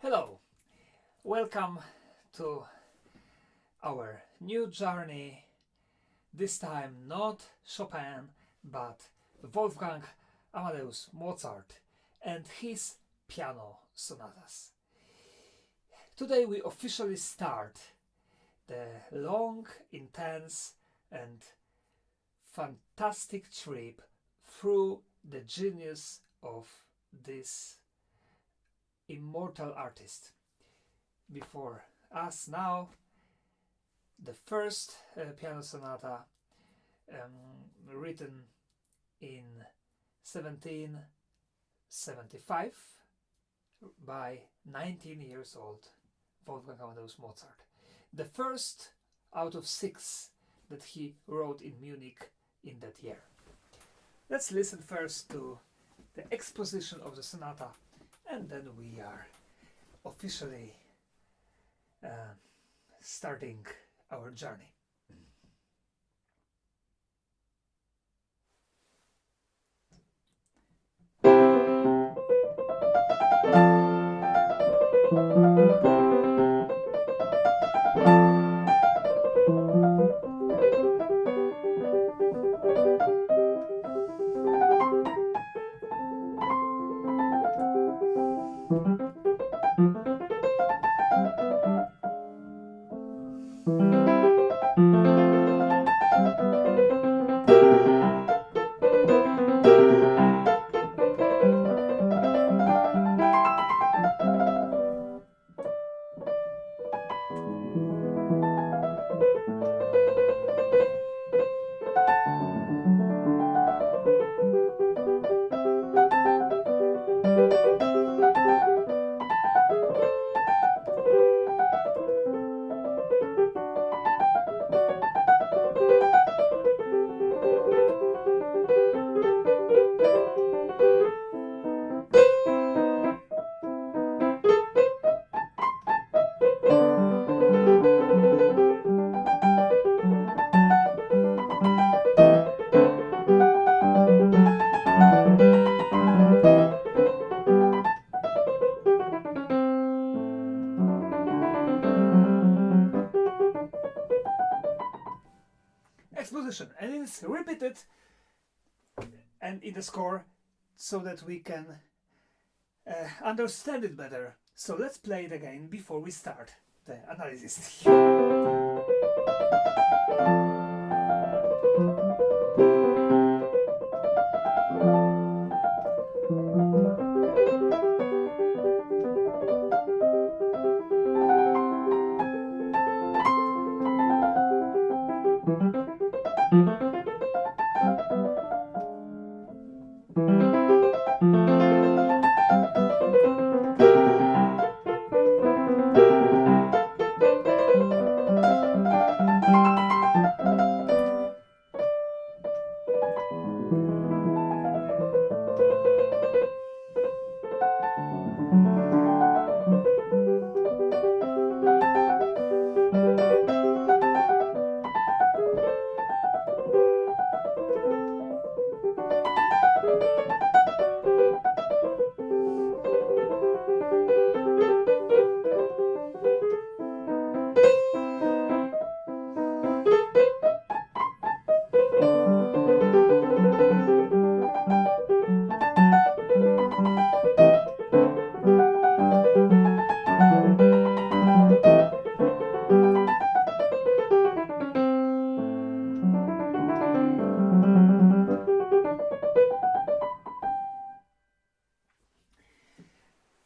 Hello, welcome to our new journey. This time not Chopin, but Wolfgang Amadeus Mozart and his piano sonatas. Today we officially start the long, intense and fantastic trip through the genius of this immortal artist. Before us now, the first piano sonata written in 1775 by 19 years old Wolfgang Amadeus Mozart. The first out of 6 that he wrote in Munich in that year. Let's listen first to the exposition of the sonata, and then we are officially starting our journey. Exposition, and it's repeated and in the score so that we can understand it better. So let's play it again before we start the analysis.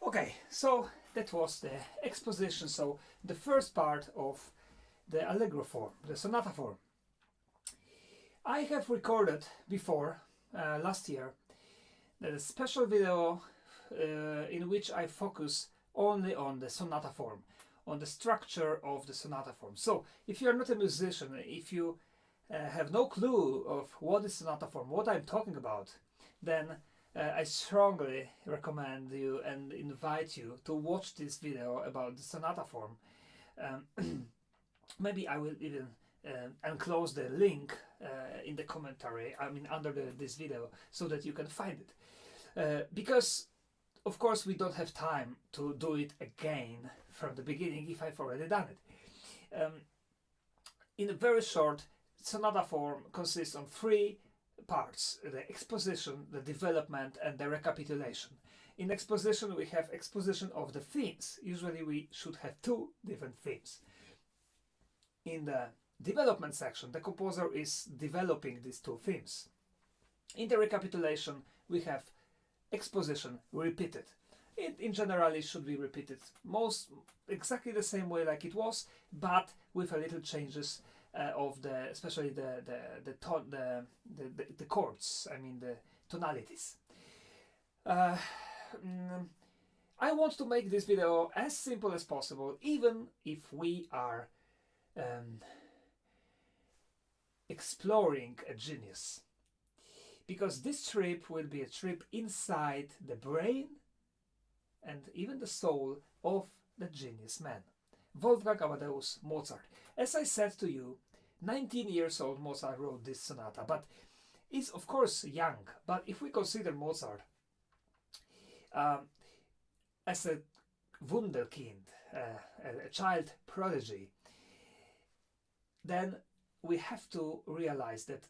Okay, so that was the exposition, so the first part of the allegro form, the sonata form. I have recorded before, last year, a special video in which I focus only on the sonata form, on the structure of the sonata form. So if you are not a musician, if you have no clue of what is sonata form, what I'm talking about, then I strongly recommend you and invite you to watch this video about the sonata form. Maybe I will even enclose the link in the commentary, I mean under this video, so that you can find it. Because of course, we don't have time to do it again from the beginning if I've already done it. In a very short, sonata form consists of three parts: the exposition, the development, and the recapitulation. In exposition, we have exposition of the themes. Usually we should have two different themes. In the development section, the composer is developing these two themes. In the recapitulation, we have exposition repeated. It in general should be repeated most exactly the same way like it was, but with a little changes of the, especially the chords. I mean the tonalities. I want to make this video as simple as possible, even if we are exploring a genius, because this trip will be a trip inside the brain and even the soul of the genius man, Wolfgang Amadeus Mozart. As I said to you, 19 years old Mozart wrote this sonata, but is of course young. But if we consider Mozart as a wunderkind, a child prodigy, then we have to realize that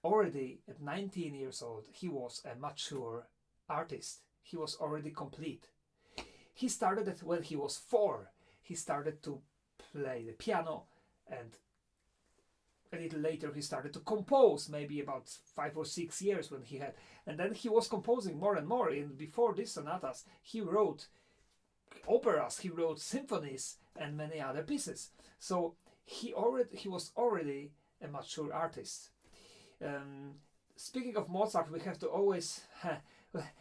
already at 19 years old he was a mature artist. He was already complete. He started it when he was 4. He started to play the piano, and a little later he started to compose, maybe about 5 or 6 years when he had, and then he was composing more and more. And before these sonatas he wrote operas, he wrote symphonies and many other pieces. So he was already a mature artist. Speaking of Mozart, we have to always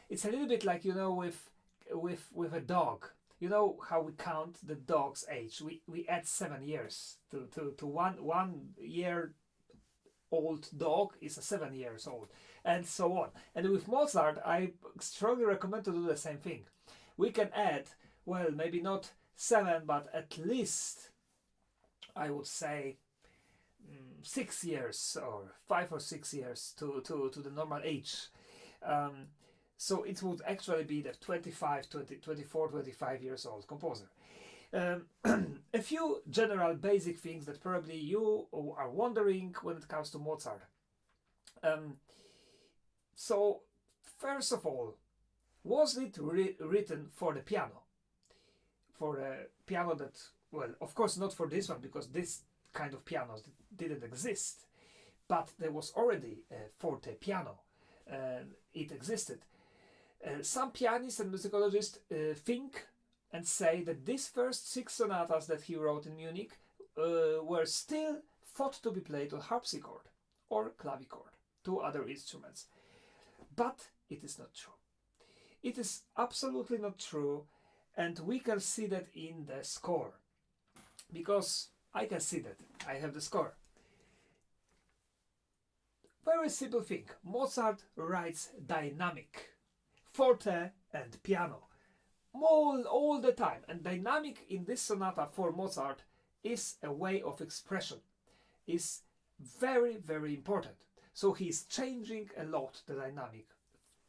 it's a little bit like, you know, with a dog. You know how we count the dog's age? We add 7 years to 1 year old dog is a 7 years old, and so on. And with Mozart, I strongly recommend to do the same thing. We can add, well, maybe not 7, but at least I would say 6 years or 5 or 6 years to the normal age. So it would actually be the 24, 25 years old composer. A few general basic things that probably you are wondering when it comes to Mozart. So first of all, was it written for the piano? For a piano that, well, of course not for this one, because this kind of pianos didn't exist, but there was already a forte piano. It existed. Some pianists and musicologists think and say that these first 6 sonatas that he wrote in Munich were still thought to be played on harpsichord or clavichord, 2 other instruments. But it is not true. It is absolutely not true, and we can see that in the score, because I can see that. I have the score. Very simple thing. Mozart writes dynamic, forte and piano, all the time. And dynamic in this sonata for Mozart is a way of expression, is very, very important. So he's changing a lot the dynamic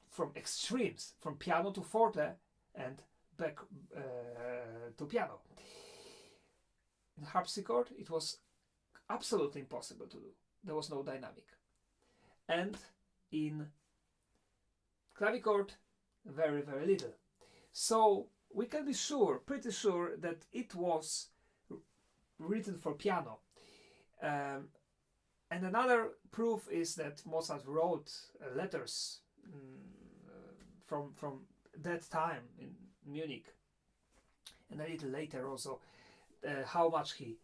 from extremes, from piano to forte and back to piano. In harpsichord it was absolutely impossible to do. There was no dynamic. And in clavichord, very, very little. So we can be sure, pretty sure, that it was written for piano. And another proof is that Mozart wrote letters from that time in Munich, and a little later also, how much he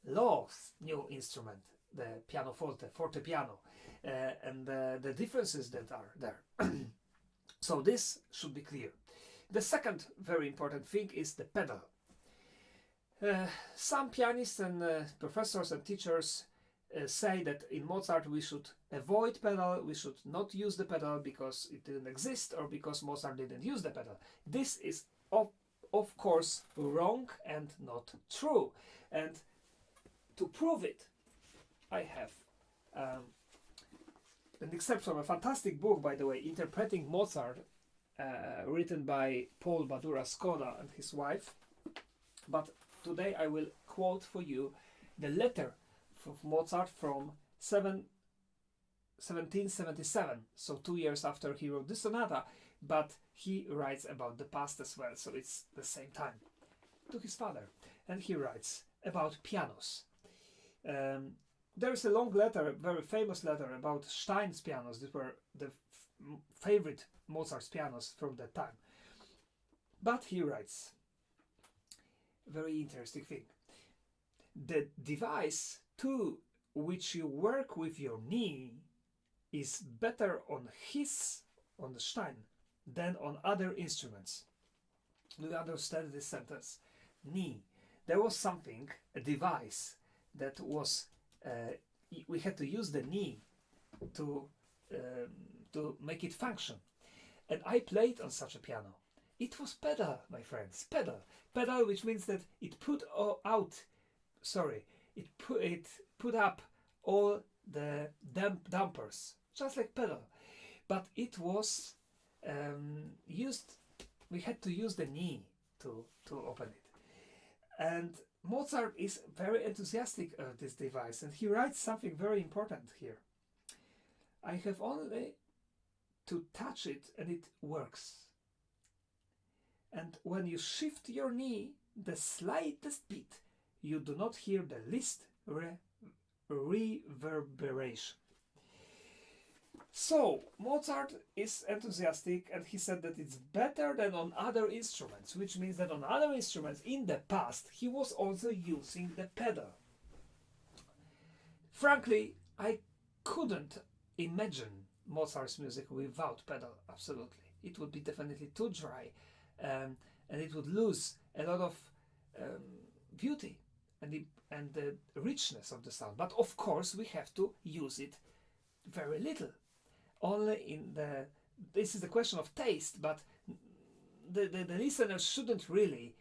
loves new instrument, the pianoforte, forte piano, and the differences that are there. So this should be clear. The second very important thing is the pedal. Some pianists and professors and teachers say that in Mozart we should avoid pedal, we should not use the pedal because it didn't exist or because Mozart didn't use the pedal. This is of course wrong and not true. And to prove it, I have an excerpt from a fantastic book, by the way, Interpreting Mozart, written by Paul Badura Skoda and his wife. But today I will quote for you the letter of Mozart from 1777, so 2 years after he wrote this sonata, but he writes about the past as well, so it's the same time, to his father. And he writes about pianos. There is a long letter, a very famous letter about Stein's pianos. These were the favorite Mozart's pianos from that time. But he writes, very interesting thing. The device to which you work with your knee is better on the Stein, than on other instruments. Do you understand this sentence? Knee. There was something, a device, that was, we had to use the knee to make it function. And I played on such a piano. It was pedal, my friends, pedal. Pedal, which means that it put up all the dampers, just like pedal. But it was we had to use the knee to open it. And Mozart is very enthusiastic of this device, and he writes something very important here. I have only to touch it and it works. And when you shift your knee the slightest bit, you do not hear the least reverberation. So Mozart is enthusiastic, and he said that it's better than on other instruments, which means that on other instruments in the past he was also using the pedal. Frankly, I couldn't imagine Mozart's music without pedal, absolutely. It would be definitely too dry, and it would lose a lot of beauty and the richness of the sound. But of course we have to use it very little. Only this is the question of taste, but the listeners shouldn't really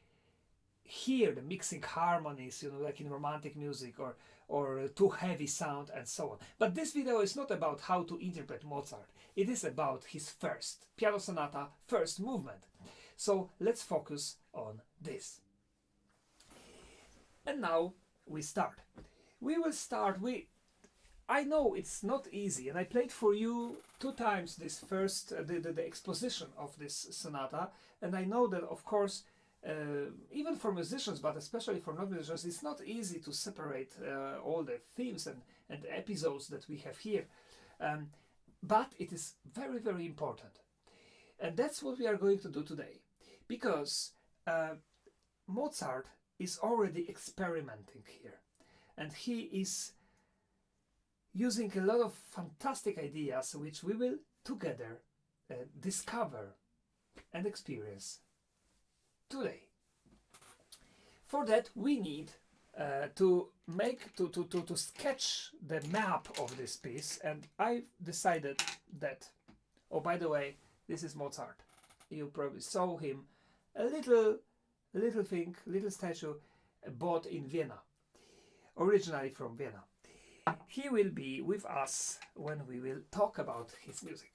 hear the mixing harmonies, like in romantic music, or too heavy sound and so on. But this video is not about how to interpret Mozart. It is about his first piano sonata, first movement. So let's focus on this. And now we start. We will start with, I know it's not easy, and I played for you 2 times this first, the exposition of this sonata, and I know that, of course, even for musicians, but especially for non-musicians, it's not easy to separate all the themes and episodes that we have here. But it is very, very important. And that's what we are going to do today. Because Mozart is already experimenting here. And he is using a lot of fantastic ideas, which we will together discover and experience today. For that we need to sketch the map of this piece, and I decided that, oh, by the way, this is Mozart. You probably saw him, a little statue bought in Vienna, originally from Vienna. He will be with us when we will talk about his music.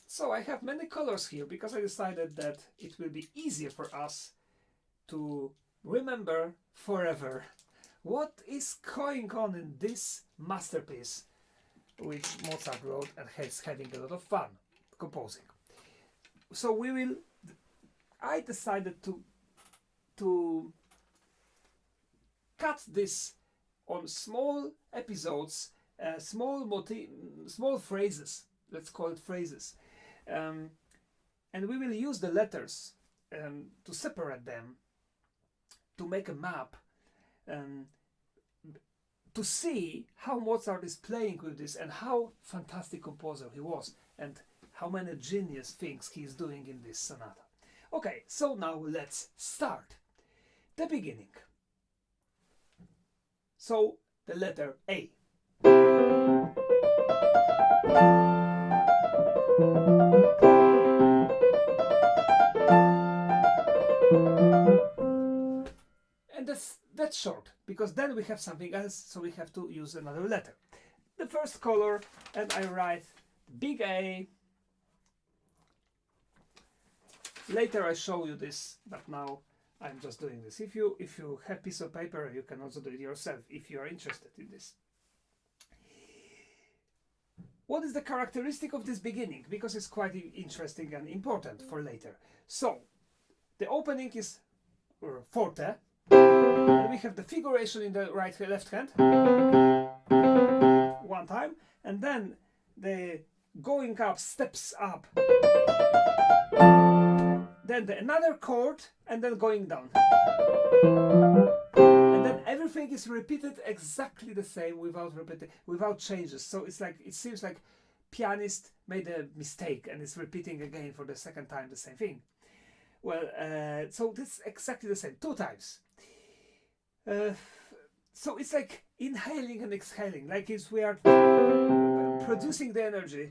So I have many colors here because I decided that it will be easier for us to remember forever what is going on in this masterpiece which Mozart wrote and is having a lot of fun composing. So I decided to cut this on small episodes, small phrases, let's call it phrases. And we will use the letters to separate them, to make a map, to see how Mozart is playing with this and how fantastic composer he was and how many genius things he is doing in this sonata. Okay, so now let's start. The beginning. So, the letter A. And that's short, because then we have something else, so we have to use another letter. The first color, and I write big A, Later I show you this, but now I'm just doing this. If you have piece of paper, you can also do it yourself if you are interested in this. What is the characteristic of this beginning? Because it's quite interesting and important for later. So the opening is forte, and we have the figuration in the left hand one time, and then the going up, steps up, then another chord, and then going down, and then everything is repeated exactly the same without changes. So it's like, it seems like pianist made a mistake and is repeating again for the second time the same thing. Well, so this is exactly the same 2 times. So it's like inhaling and exhaling, like we are producing the energy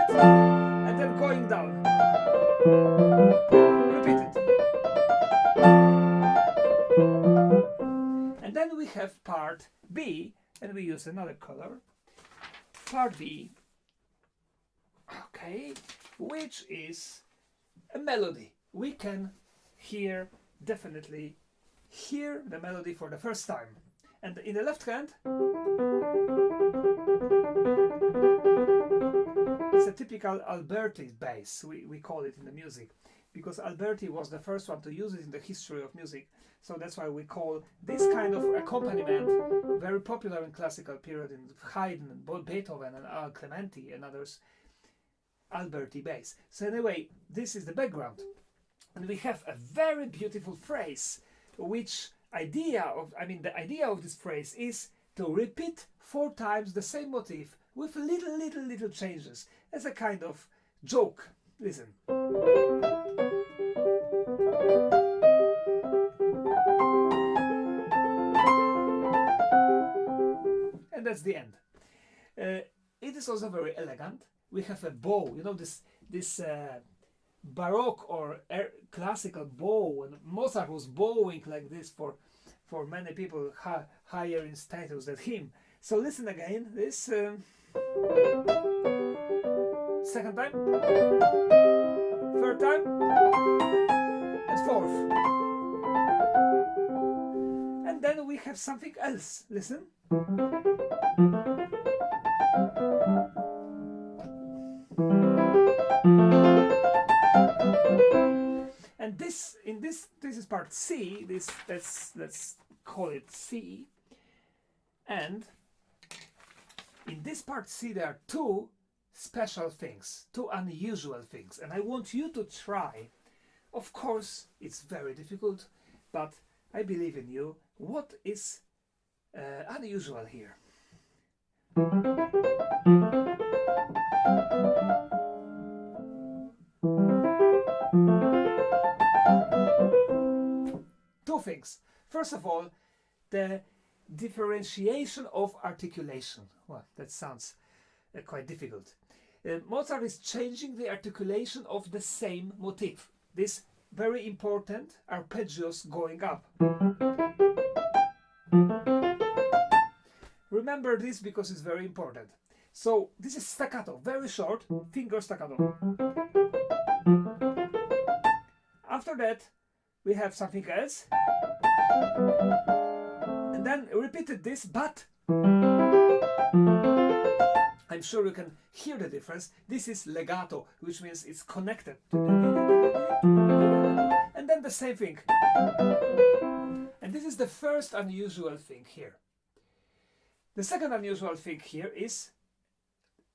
and then going down. Repeat it. And then we have part B, and we use another color. Part B, okay, which is a melody. We can definitely hear the melody for the first time. And in the left hand, it's a typical Alberti bass, we call it in the music, because Alberti was the first one to use it in the history of music. So that's why we call this kind of accompaniment very popular in classical period, in Haydn and Beethoven and Clementi and others, Alberti bass. So anyway, this is the background. And we have a very beautiful phrase, which the idea of this phrase is to repeat 4 times the same motif with little changes as a kind of joke. Listen. And that's the end. It is also very elegant. We have a bow, you know, this Baroque or classical bow, and Mozart was bowing like this for many people higher in status than him. So listen again, this second time, third time, and fourth. And then we have something else, listen. And this is part C. Let's call it C. And in this part C there are 2 special things, 2 unusual things, and I want you to try. Of course, it's very difficult, but I believe in you. What is unusual here? Two things. First of all, the differentiation of articulation. Well, that sounds quite difficult. Mozart is changing the articulation of the same motif. This very important arpeggios going up. Remember this because it's very important. So this is staccato, very short, finger staccato. After that, we have something else. And then repeated this, but I'm sure you can hear the difference. This is legato, which means it's connected. And then the same thing. And this is the first unusual thing here. The second unusual thing here is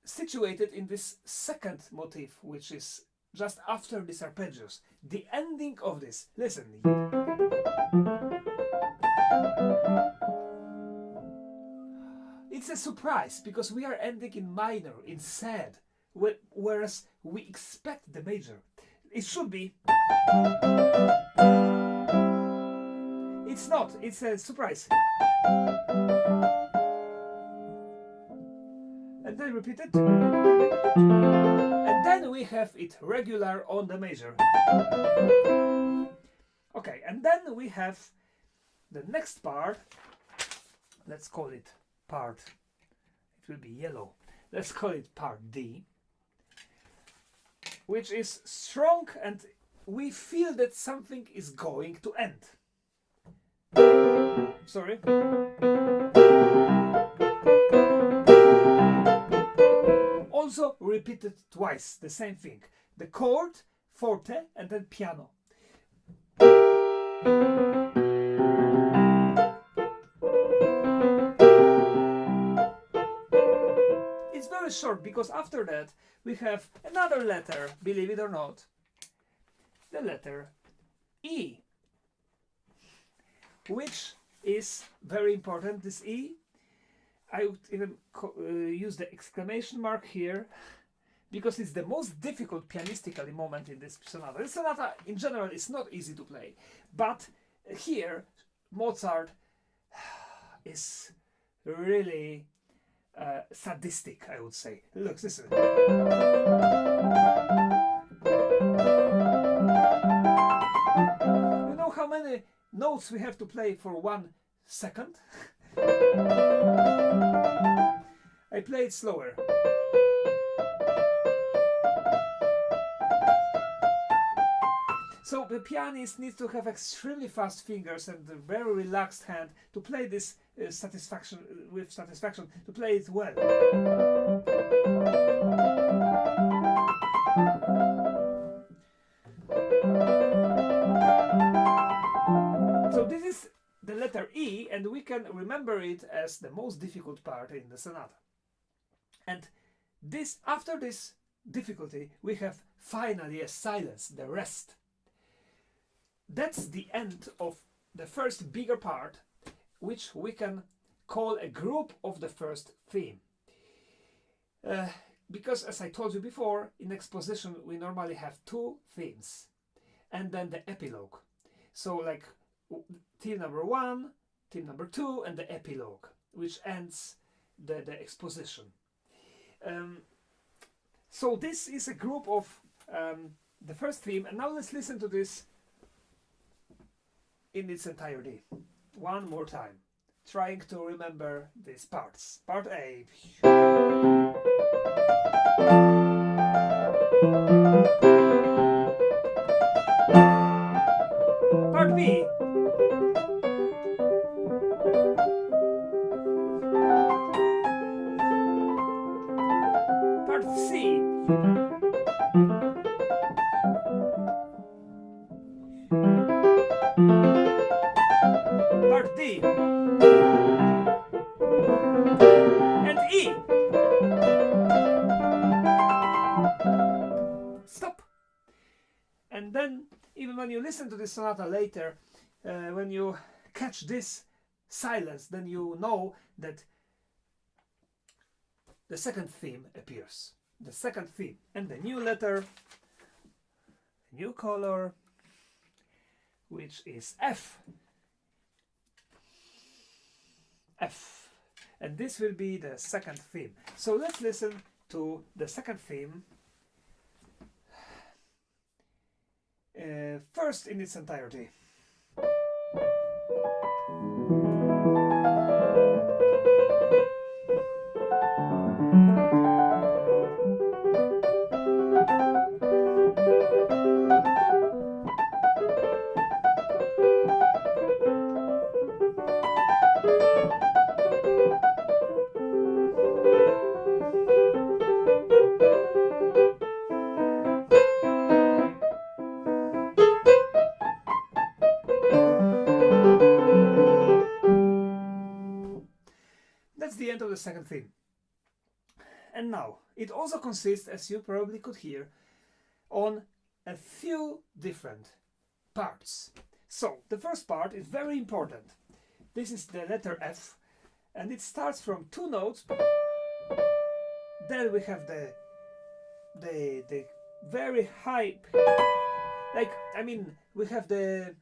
situated in this second motif, which is just after this arpeggios. The ending of this. Listen. It's a surprise because we are ending in minor, in sad, whereas we expect the major. It should be. It's not. It's a surprise. And then repeat it. And then we have it regular on the major. Okay, and then we have the next part. Let's call it part. It will be yellow. Let's call it part D. which is strong, and we feel that something is going to end. Sorry. Also repeated twice, the same thing. The chord, forte, and then piano. It's very short because after that we have another letter, believe it or not, the letter E, which is very important, this E. I would even use the exclamation mark here because it's the most difficult pianistically moment in this sonata. This sonata in general is not easy to play, but here Mozart is really sadistic, I would say. Look, listen. You know how many notes we have to play for 1 second? I play it slower. So the pianist needs to have extremely fast fingers and a very relaxed hand to play this satisfaction, to play it well. So this is the letter E, and we can remember it as the most difficult part in the sonata. And this, after this difficulty, we have finally a silence, the rest. That's the end of the first bigger part, which we can call a group of the first theme. Because as I told you before, in exposition we normally have 2 themes and then the epilogue. So like theme number 1, theme number 2, and the epilogue, which ends the exposition. So this is a group of the first theme, and now let's listen to this in its entirety. One more time, trying to remember these parts. Part A. Part B. Part C. Part D. And E. Stop. And then, even when you listen to this sonata later, when you catch this silence, then you know that the second theme appears. The second theme. And the new letter, new color, which is F. F. And this will be the second theme. So let's listen to the second theme first in its entirety. That's the end of the second theme. And now, it also consists, as you probably could hear, on a few different parts. So, the first part is very important. This is the letter F, and it starts from 2 notes. Then we have the very high, we have the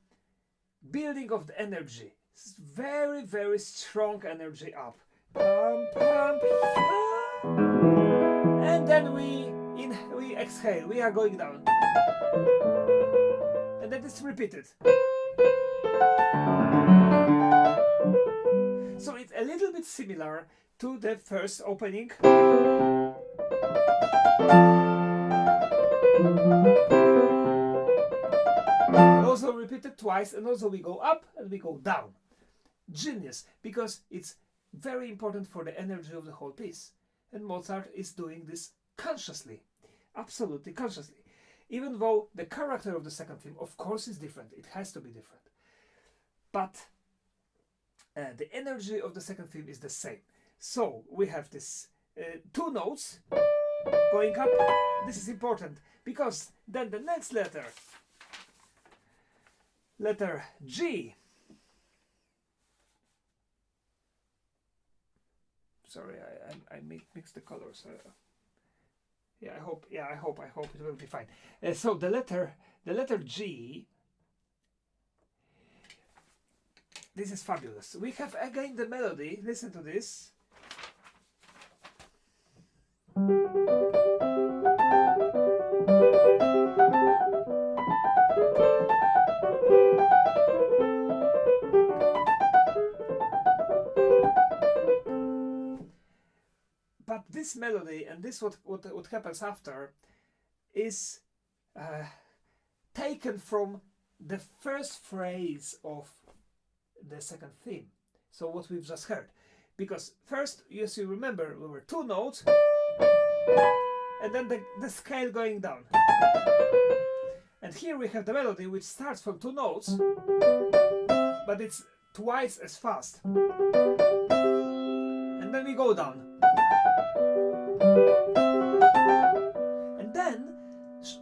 building of the energy. It's very, very strong energy up. Pum, pum, pum. And then we exhale, we are going down. And that is repeated. So it's a little bit similar to the first opening. Also repeated twice, and also we go up and we go down. Genius, because it's very important for the energy of the whole piece. And Mozart is doing this consciously, absolutely consciously. Even though the character of the second theme, of course, is different. It has to be different. But the energy of the second theme is the same. So we have this two notes going up. This is important because then the next letter, letter G. Sorry, I mixed the colors. Yeah, I hope it will be fine. So the letter G. This is fabulous. We have again the melody. Listen to this. But this melody and this what happens after is taken from the first phrase of the second theme. So what we've just heard. Because first, as you remember, we were two notes and then the scale going down. And here we have the melody which starts from two notes, but it's twice as fast. And then we go down. And then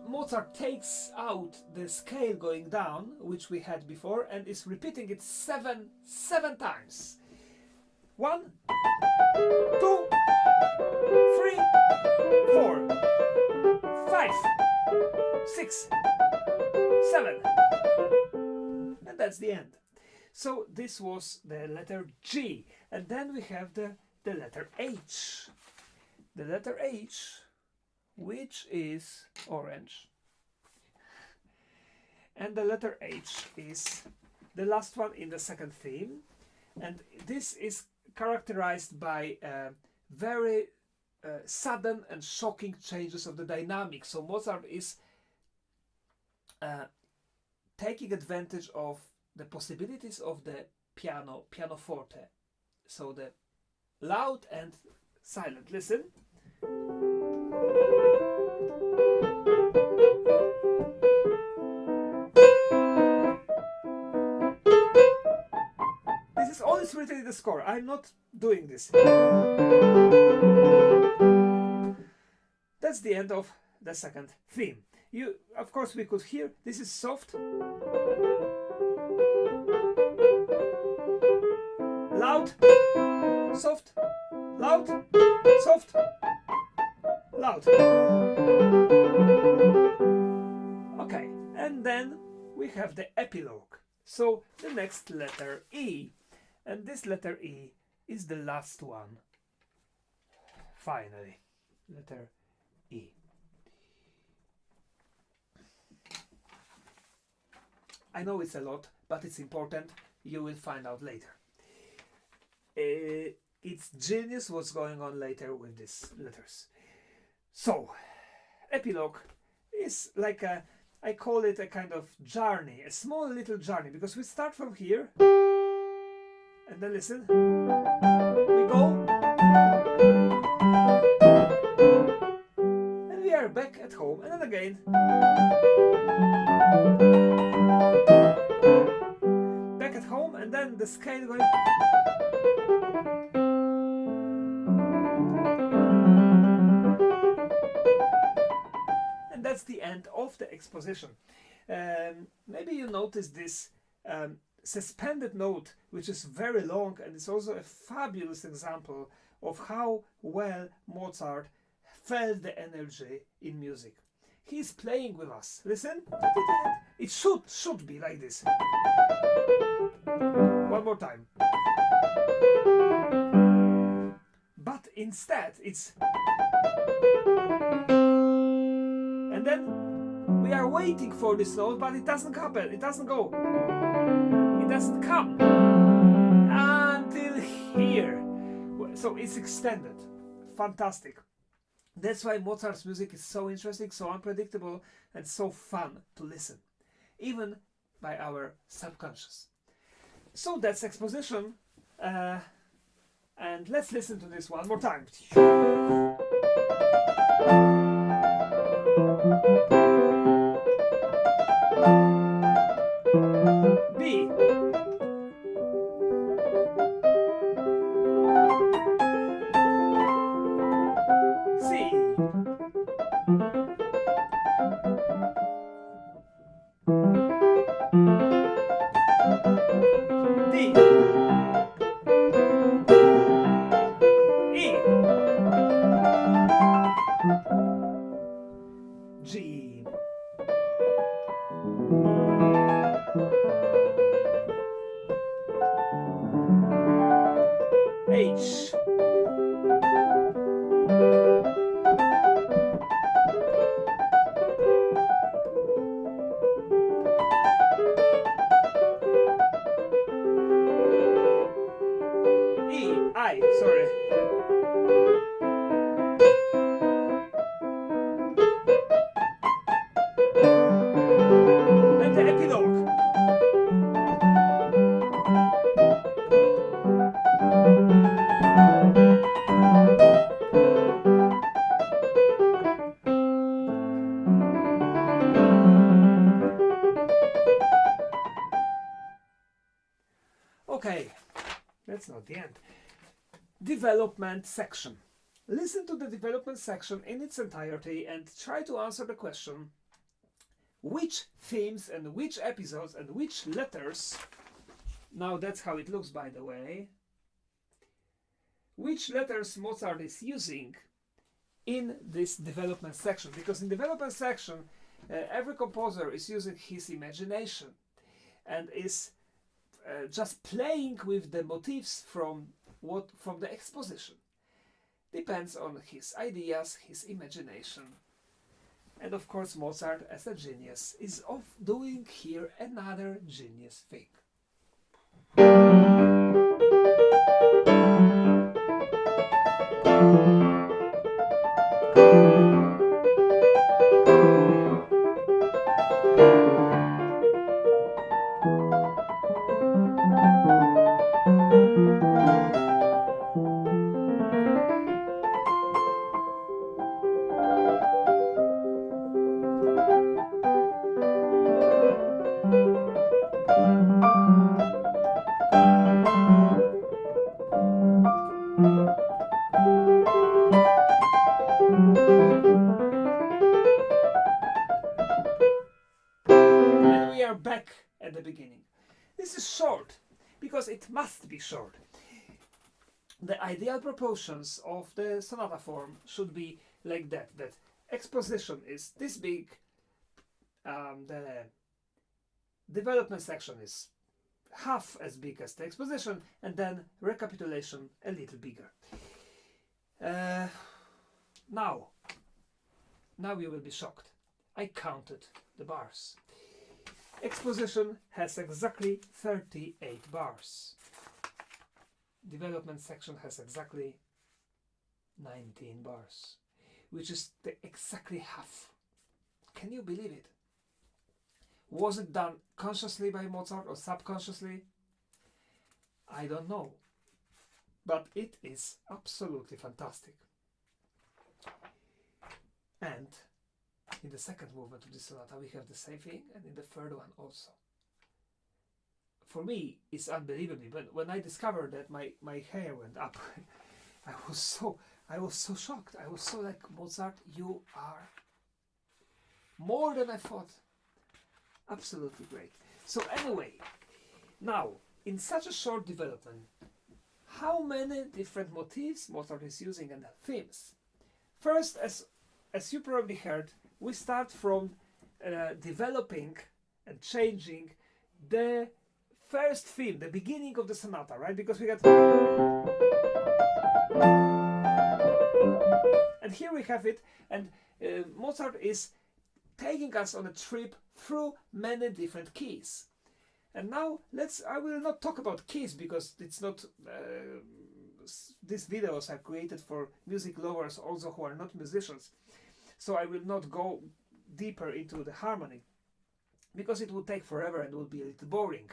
Mozart takes out the scale going down, which we had before, and is repeating it seven times. 1, 2, 3, 4, 5, 6, 7. And that's the end. So this was the letter G. And then we have the letter H. The letter H, which is orange. And the letter H is the last one in the second theme. And this is characterized by very sudden and shocking changes of the dynamics. So Mozart is taking advantage of the possibilities of the pianoforte. So the loud and silent. Listen. This is always written in the score. I'm not doing this. That's the end of the second theme. Of course, we could hear this is soft, loud, soft, loud, soft, loud. Okay, and then we have the epilogue. So the next letter E, and this letter E is the last one. Finally, letter E. I know it's a lot, but it's important. You will find out later. It's genius what's going on later with these letters. So, epilogue is like I call it a kind of journey, a small little journey, because we start from here, and then listen, we go, and we are back at home, and then again, back at home, and then the scale going. That's the end of the exposition. Maybe you notice this suspended note, which is very long, and it's also a fabulous example of how well Mozart felt the energy in music. He's playing with us. Listen. It should be like this. One more time. But instead it's. And then we are waiting for this note, but it doesn't happen, it doesn't go. It doesn't come until here. So it's extended. Fantastic. That's why Mozart's music is so interesting, so unpredictable, and so fun to listen, even by our subconscious. So that's Exposition, and let's listen to this one more time. B. C. D. E. G. H. I, sorry. And the epilogue. Okay, that's not the end. Development section. Listen to the development section in its entirety and try to answer the question which themes and which episodes and which letters, now that's how it looks by the way, which letters Mozart is using in this development section, because in development section every composer is using his imagination and is just playing with the motifs from the exposition. Depends on his ideas, his imagination. And of course Mozart, as a genius, is doing here another genius thing. And we are back at the beginning. This is short, because it must be short. The ideal proportions of the sonata form should be like that exposition is this big, the development section is half as big as the exposition, and then recapitulation a little bigger. Now you will be shocked. I counted the bars. Exposition has exactly 38 bars. Development section has exactly 19 bars, which is exactly half. Can you believe it? Was it done consciously by Mozart or subconsciously? I don't know, but it is absolutely fantastic. And in the second movement of the sonata we have the same thing, and in the third one also. For me, it's unbelievable. But when I discovered that, my hair went up. I was so shocked. I was so like, Mozart, you are more than I thought. Absolutely great. So anyway, now in such a short development, how many different motifs Mozart is using and themes? First, as you probably heard, we start from developing and changing the first theme, the beginning of the sonata, right? Because we got, and here we have it, and Mozart is taking us on a trip through many different keys. And now I will not talk about keys because it's not these videos are created for music lovers also who are not musicians, so I will not go deeper into the harmony because it would take forever and would be a little boring.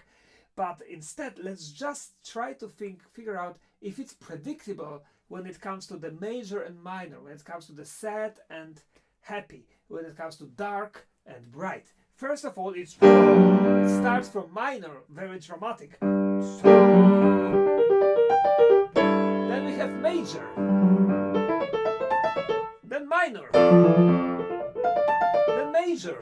But instead, let's just try to figure out if it's predictable when it comes to the major and minor, when it comes to the sad and happy, when it comes to dark and bright. First of all, it starts from minor, very dramatic. Then we have major, then minor, then major,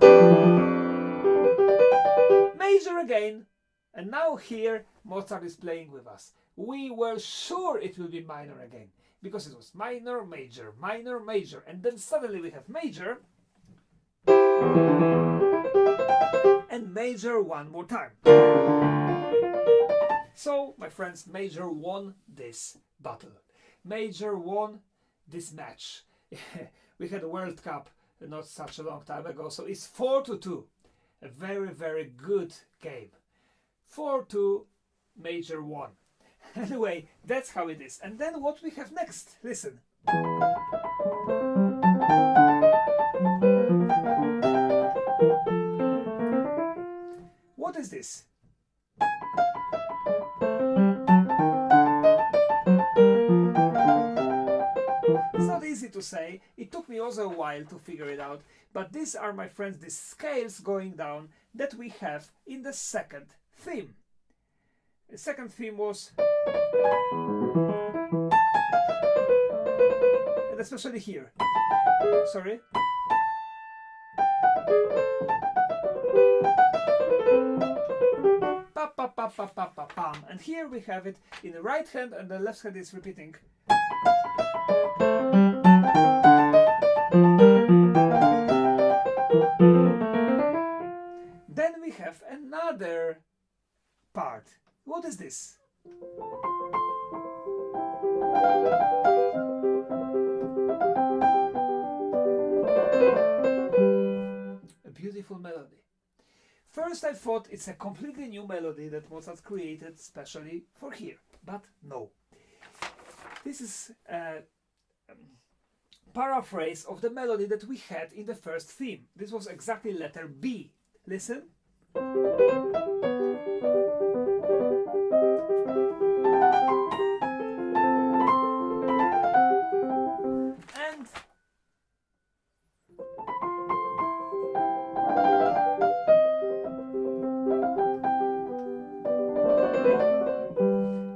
major again, and now here Mozart is playing with us. We were sure it will be minor again, because it was minor, major, minor, major, and then suddenly we have major, and major one more time. So, my friends, major won this battle. Major won this match. We had a World Cup not such a long time ago, so it's 4-2. A very, very good game. 4-2, major won. Anyway, that's how it is. And then what we have next? Listen. What is this? It's not easy to say. It took me also a while to figure it out. But these are, my friends, the scales going down that we have in the second theme. The second theme was, and especially here. Sorry. Pa pa pa pa pa pa pam. And here we have it in the right hand, and the left hand is repeating. Then we have another part. What is this? A beautiful melody. First I thought it's a completely new melody that Mozart created specially for here, but no. This is a paraphrase of the melody that we had in the first theme. This was exactly letter B. Listen. And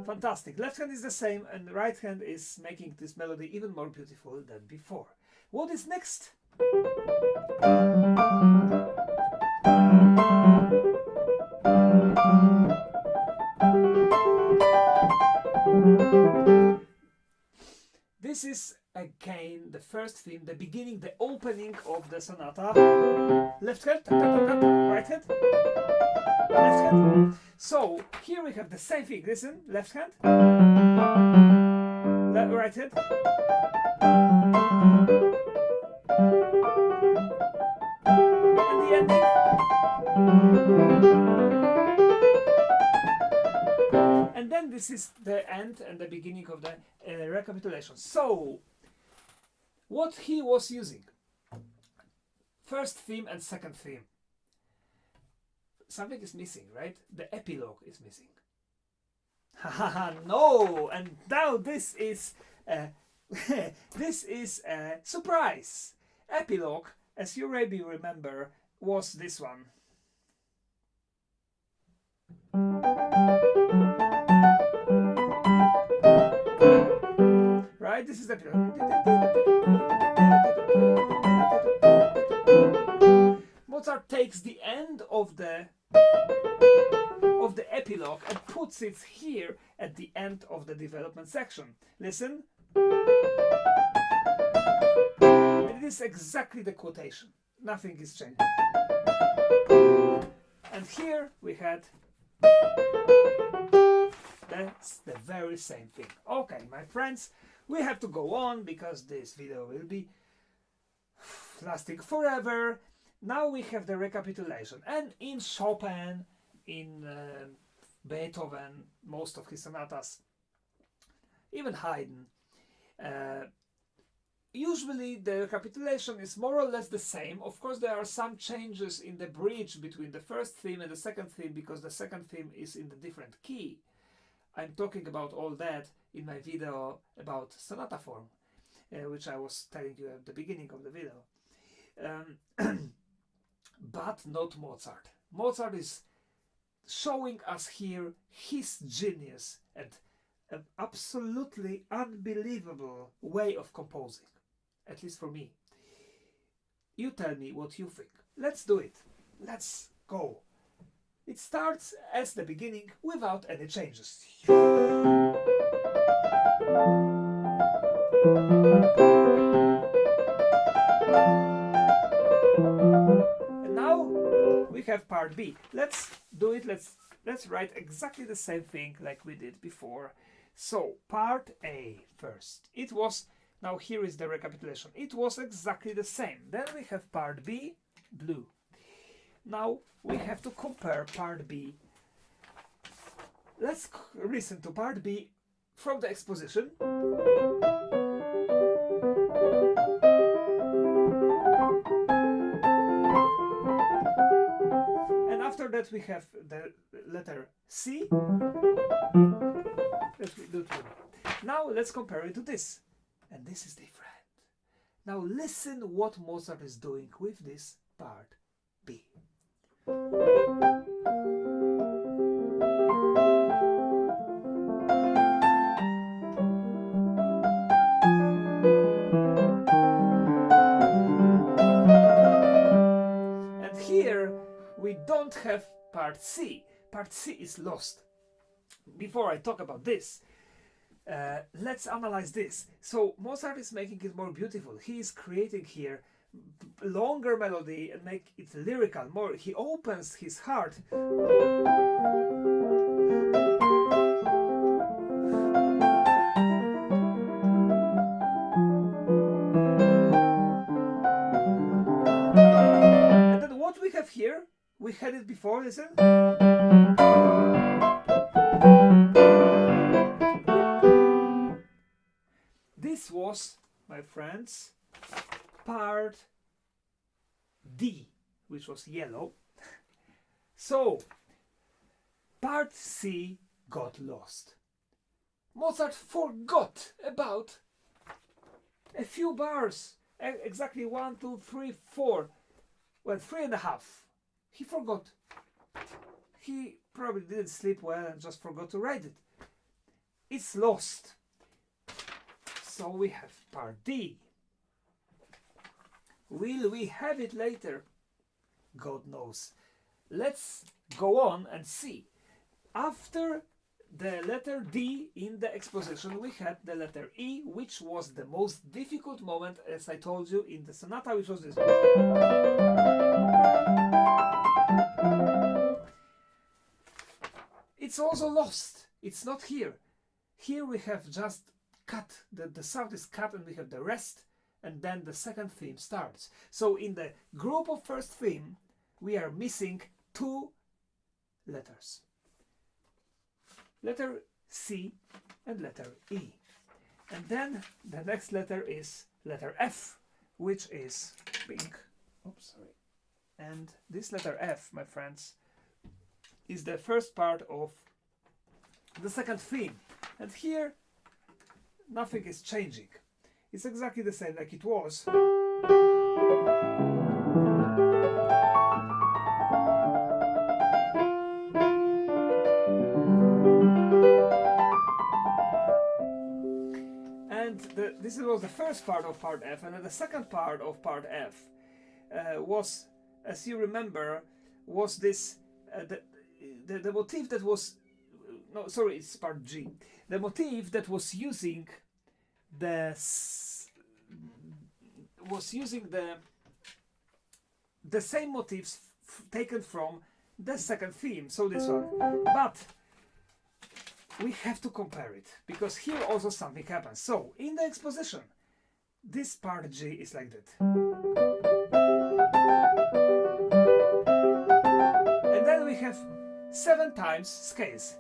fantastic. Left hand is the same and the right hand is making this melody even more beautiful than before. What is next? This is again the first theme, the beginning, the opening of the sonata. Left hand, right hand, left hand. So here we have the same thing. Listen, left hand, right hand, and the ending. And then this is the end and the beginning of the recapitulation. So, what he was using? First theme and second theme. Something is missing, right? The epilogue is missing. Haha, no! And now this is this is a surprise. Epilogue, as you maybe remember, was this one. Right? This is the Mozart takes the end of the epilogue and puts it here at the end of the development section. Listen. And it is exactly the quotation. Nothing is changed. And here we had that's the very same thing. Okay, my friends, we have to go on because this video will be lasting forever. Now we have the recapitulation, and in Chopin, in Beethoven, most of his sonatas, even Haydn. Usually the recapitulation is more or less the same. Of course, there are some changes in the bridge between the first theme and the second theme, because the second theme is in the different key. I'm talking about all that in my video about sonata form, which I was telling you at the beginning of the video. But not Mozart. Mozart is showing us here his genius and an absolutely unbelievable way of composing, at least for me. You tell me what you think. Let's do it. Let's go. It starts as the beginning without any changes. And now we have part B. Let's do it. Let's write exactly the same thing like we did before. So part A first. It was, now here is the recapitulation. It was exactly the same. Then we have part B, blue. Now we have to compare part B. Let's listen to part B from the exposition. And after that we have the letter C. Let's do it. Now let's compare it to this. And this is different. Now listen what Mozart is doing with this part B. And here we don't have part C. Part C is lost. Before I talk about this, let's analyze this. So Mozart is making it more beautiful. He is creating here longer melody and make it lyrical more. He opens his heart. And then what we have here, we had it before, listen. This was, my friends, part D, which was yellow. So, part C got lost. Mozart forgot about a few bars, exactly 1, 2, 3, 4, well, 3.5. He forgot. He probably didn't sleep well and just forgot to write it. It's lost. So we have part D. Will we have it later? God knows. Let's go on and see. After the letter D in the exposition, we had the letter E, which was the most difficult moment, as I told you, in the sonata, which was this. It's also lost. It's not here. Here we have just cut. The sound is cut and we have the rest, and then the second theme starts. So in the group of first theme, we are missing 2 letters. Letter C and letter E. And then the next letter is letter F, which is pink. Oops, sorry. And this letter F, my friends, is the first part of the second theme. And here, nothing is changing. It's exactly the same like it was. And this was the first part of part F, and then the second part of part F was, as you remember, was this the motif that was no, sorry, it's part G. The motif that was using the same motifs taken from the second theme, so this one. But we have to compare it, because here also something happens. So in the exposition, this part G is like that. And then we have 7 times scales.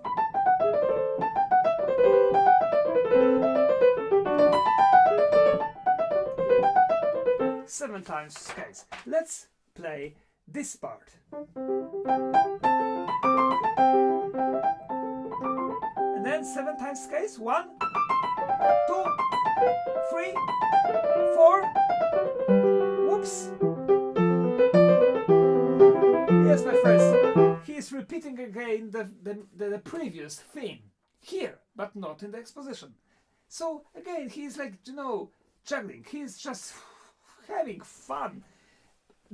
Seven times scales. Let's play this part. And then 7 times scales. 1, 2, 3, 4. Whoops. Yes, my friends, he is repeating again the previous theme here, but not in the exposition. So again, he's like, you know, juggling. He's just having fun,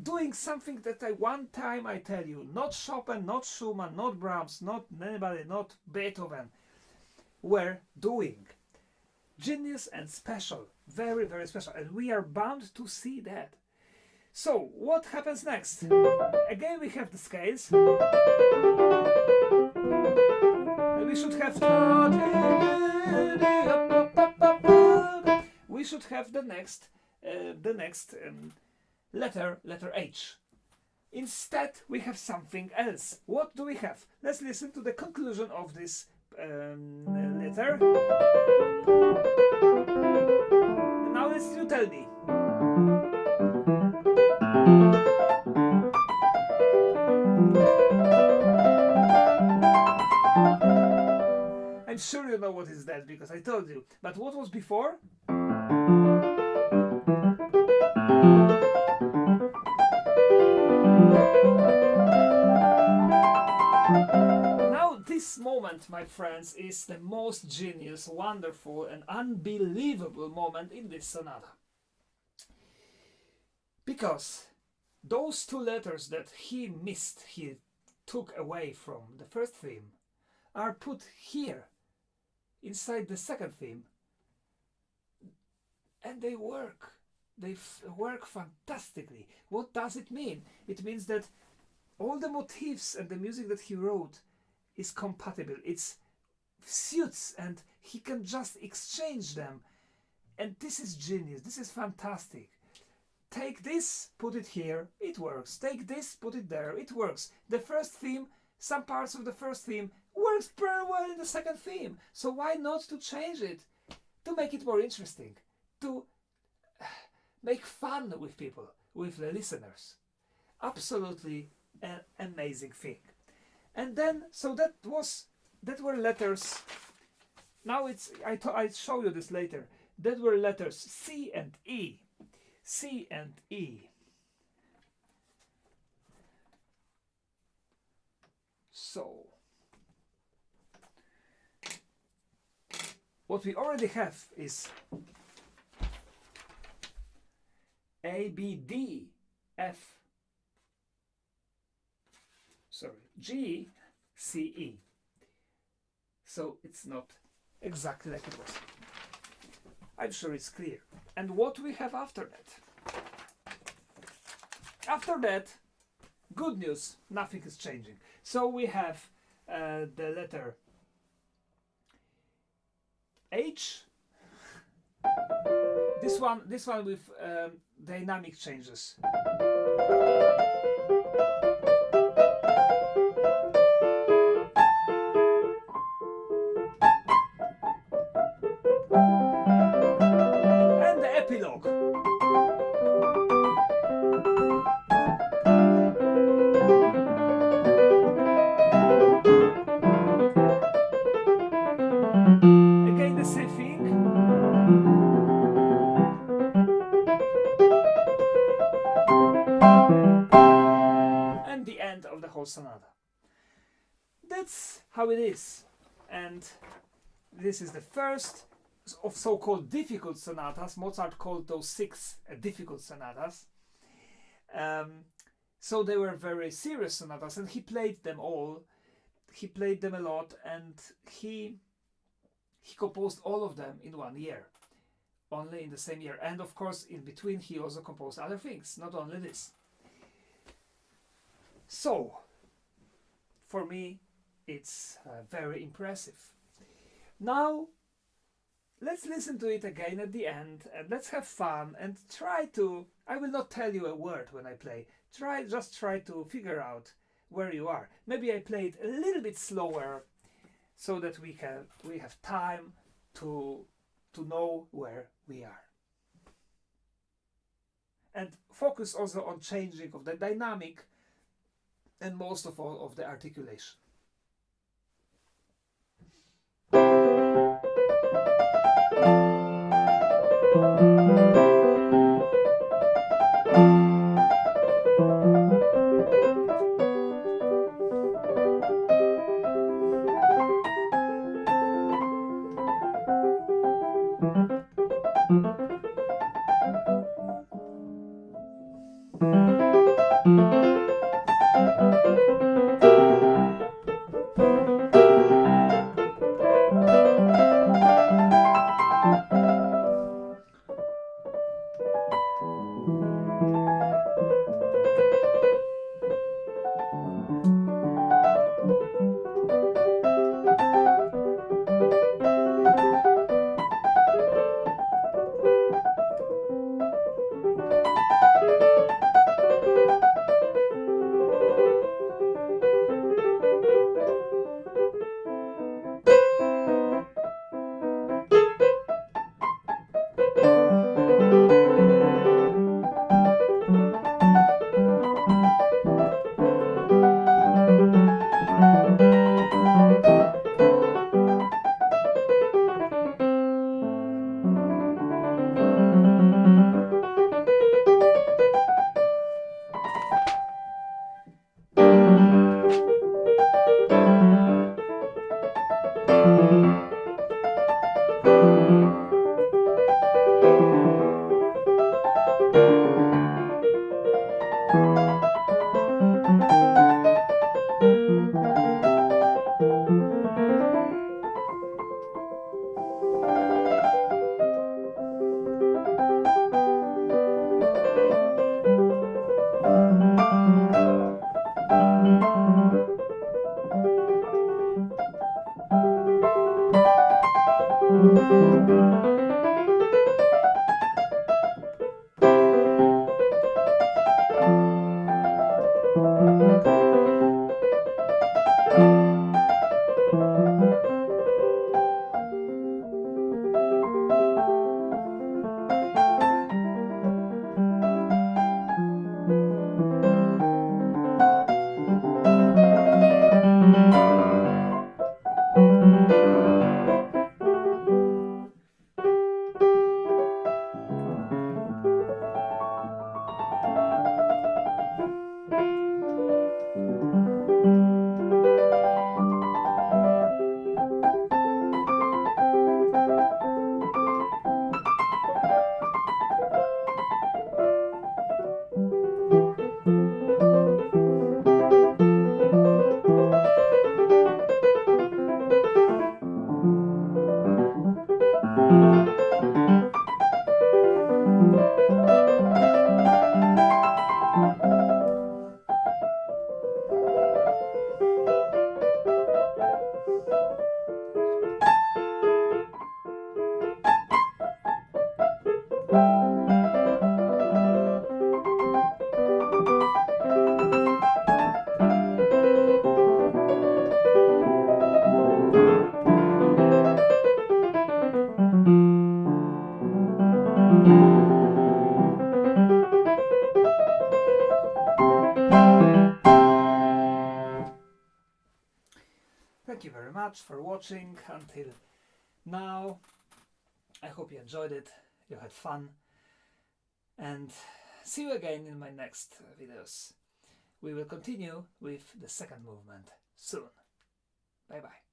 doing something that one time I tell you, not Chopin, not Schumann, not Brahms, not anybody, not Beethoven, were doing. Genius and special, very, very special, and we are bound to see that. So, what happens next? Again, we have the scales. And we should have the next letter H. Instead, we have something else. What do we have? Let's listen to the conclusion of this letter. And now let's you tell me. I'm sure you know what is that because I told you. But what was before? Now this moment, my friends, is the most genius, wonderful and unbelievable moment in this sonata. Because those two letters that he missed, he took away from the first theme, are put here inside the second theme, and they work. They work fantastically. What does it mean? It means that all the motifs and the music that he wrote is compatible. It suits, and he can just exchange them. And this is genius. This is fantastic. Take this, put it here, it works. Take this, put it there, it works. The first theme, some parts of the first theme works very well in the second theme. So why not to change it? To make it more interesting. To make fun with people, with the listeners. Absolutely an amazing thing. And then, so that were letters. Now I show you this later. That were letters C and E. C and E. So, what we already have is A, B, D, F, G, C, E. So it's not exactly like it was. I'm sure it's clear. And what we have after that? After that, good news, nothing is changing. So we have the letter H. This one with dynamic changes. And the epilogue. Again, the same thing. And the end of the whole sonata. That's how it is. And this is the first of so-called difficult sonatas. Mozart called those 6 difficult sonatas. So they were very serious sonatas, and he played them all. He played them a lot, and he composed all of them in 1 year, only in the same year. And of course, in between, he also composed other things, not only this. So, for me, it's very impressive. Now, let's listen to it again at the end, and let's have fun and try to, I will not tell you a word when I play, just try to figure out where you are. Maybe I play it a little bit slower so that we have time to to know where we are. And focus also on changing of the dynamic and most of all of the articulation. Thank you very much for watching until now. I hope you enjoyed it, you had fun, and see you again in my next videos. We will continue with the second movement soon. Bye bye.